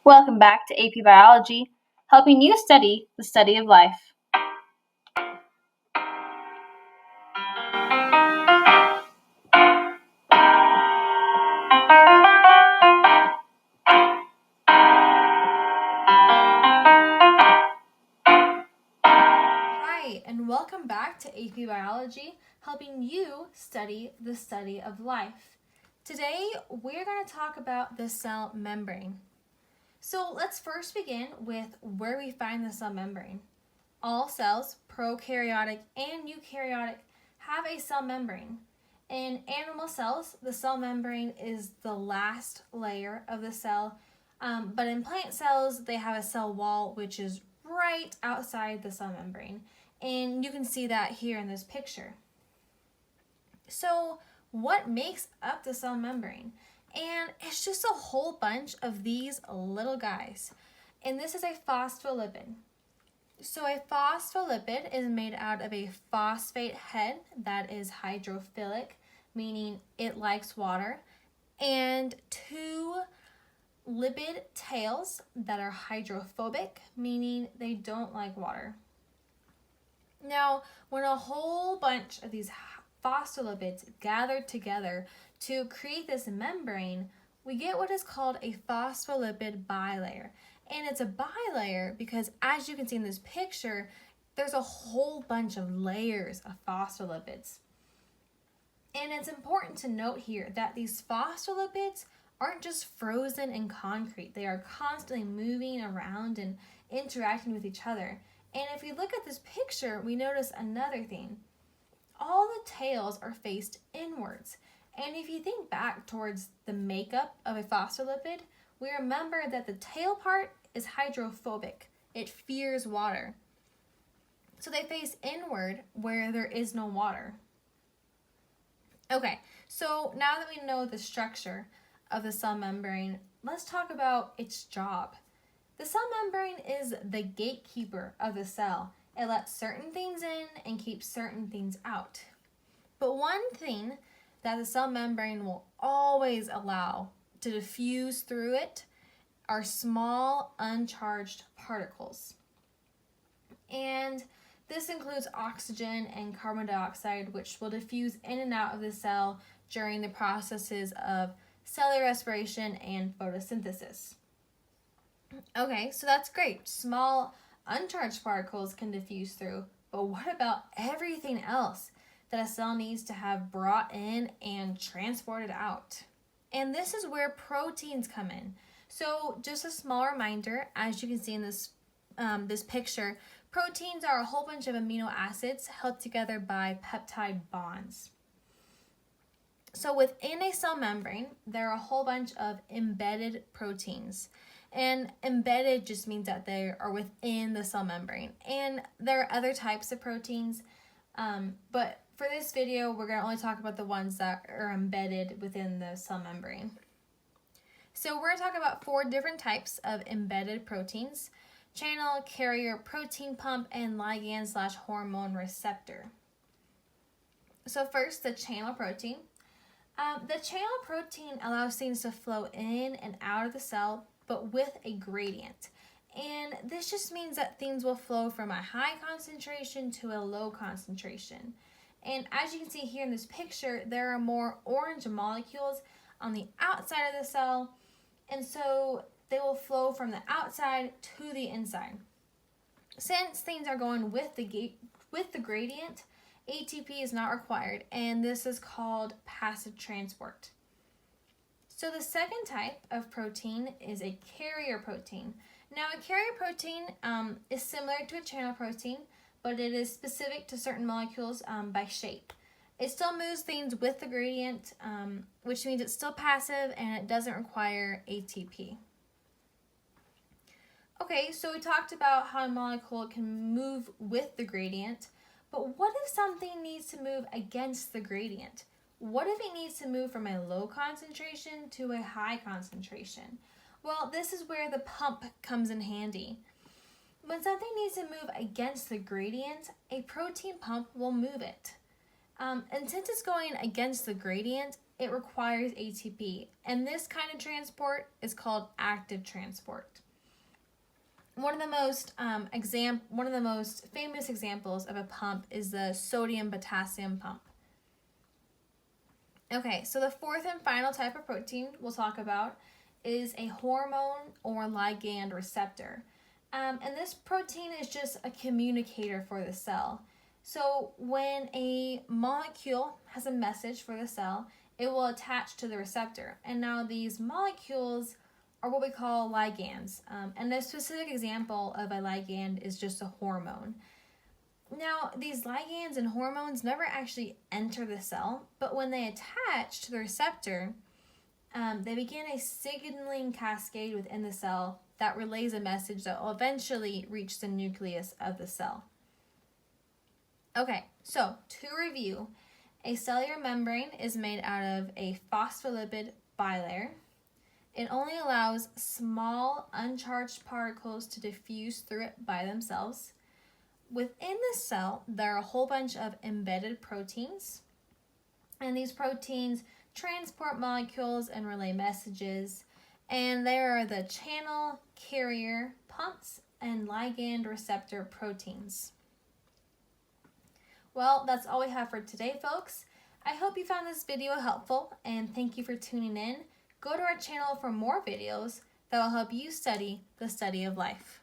Welcome back to AP Biology, helping you study the study of life. Hi, and welcome back to AP Biology, helping you study the study of life. Today, we're going to talk about the cell membrane. So let's first begin with where we find the cell membrane. All cells, prokaryotic and eukaryotic, have a cell membrane. In animal cells, the cell membrane is the last layer of the cell, but in plant cells, they have a cell wall which is right outside the cell membrane. And you can see that here in this picture. So, what makes up the cell membrane? And it's just a whole bunch of these little guys. And this is a phospholipid. So a phospholipid is made out of a phosphate head that is hydrophilic, meaning it likes water, and two lipid tails that are hydrophobic, meaning they don't like water. Now, when a whole bunch of these phospholipids gather together to create this membrane, we get what is called a phospholipid bilayer. And it's a bilayer because, as you can see in this picture, there's a whole bunch of layers of phospholipids. And it's important to note here that these phospholipids aren't just frozen in concrete. They are constantly moving around and interacting with each other. And if we look at this picture, we notice another thing. All the tails are faced inwards. And if you think back towards the makeup of a phospholipid, we remember that the tail part is hydrophobic. It fears water. So they face inward where there is no water. Okay, so now that we know the structure of the cell membrane, let's talk about its job. The cell membrane is the gatekeeper of the cell. It lets certain things in and keeps certain things out. But one thing that the cell membrane will always allow to diffuse through it are small uncharged particles. And this includes oxygen and carbon dioxide, which will diffuse in and out of the cell during the processes of cellular respiration and photosynthesis. Okay, so that's great. Small uncharged particles can diffuse through, but what about everything else that a cell needs to have brought in and transported out? And this is where proteins come in. So just a small reminder, as you can see in this picture, proteins are a whole bunch of amino acids held together by peptide bonds. So within a cell membrane, there are a whole bunch of embedded proteins. And embedded just means that they are within the cell membrane. And there are other types of proteins, but for this video, we're going to only talk about the ones that are embedded within the cell membrane. So we're going to talk about 4 different types of embedded proteins: channel, carrier, protein pump, and ligand/hormone receptor. So first, the channel protein. The channel protein allows things to flow in and out of the cell, but with a gradient. And this just means that things will flow from a high concentration to a low concentration. And as you can see here in this picture, there are more orange molecules on the outside of the cell, and so they will flow from the outside to the inside. Since things are going with the gradient, ATP is not required, and this is called passive transport. So the second type of protein is a carrier protein. Now, a carrier protein is similar to a channel protein, but it is specific to certain molecules by shape. It still moves things with the gradient, which means it's still passive and it doesn't require ATP. Okay, so we talked about how a molecule can move with the gradient, but what if something needs to move against the gradient? What if it needs to move from a low concentration to a high concentration? Well, this is where the pump comes in handy. When something needs to move against the gradient, a protein pump will move it. And since it's going against the gradient, it requires ATP, and this kind of transport is called active transport. One of the most famous examples of a pump is the sodium-potassium pump. Okay, so the fourth and final type of protein we'll talk about is a hormone or ligand receptor. And this protein is just a communicator for the cell. So when a molecule has a message for the cell, it will attach to the receptor. And now these molecules are what we call ligands. And a specific example of a ligand is just a hormone. Now, these ligands and hormones never actually enter the cell, but when they attach to the receptor, they begin a signaling cascade within the cell that relays a message that will eventually reach the nucleus of the cell. Okay, so to review, a cellular membrane is made out of a phospholipid bilayer. It only allows small uncharged particles to diffuse through it by themselves. Within the cell, there are a whole bunch of embedded proteins, and these proteins transport molecules and relay messages, and there are the channel, carrier, pumps, and ligand receptor proteins. Well, that's all we have for today, folks. I hope you found this video helpful, and thank you for tuning in. Go to our channel for more videos that will help you study the study of life.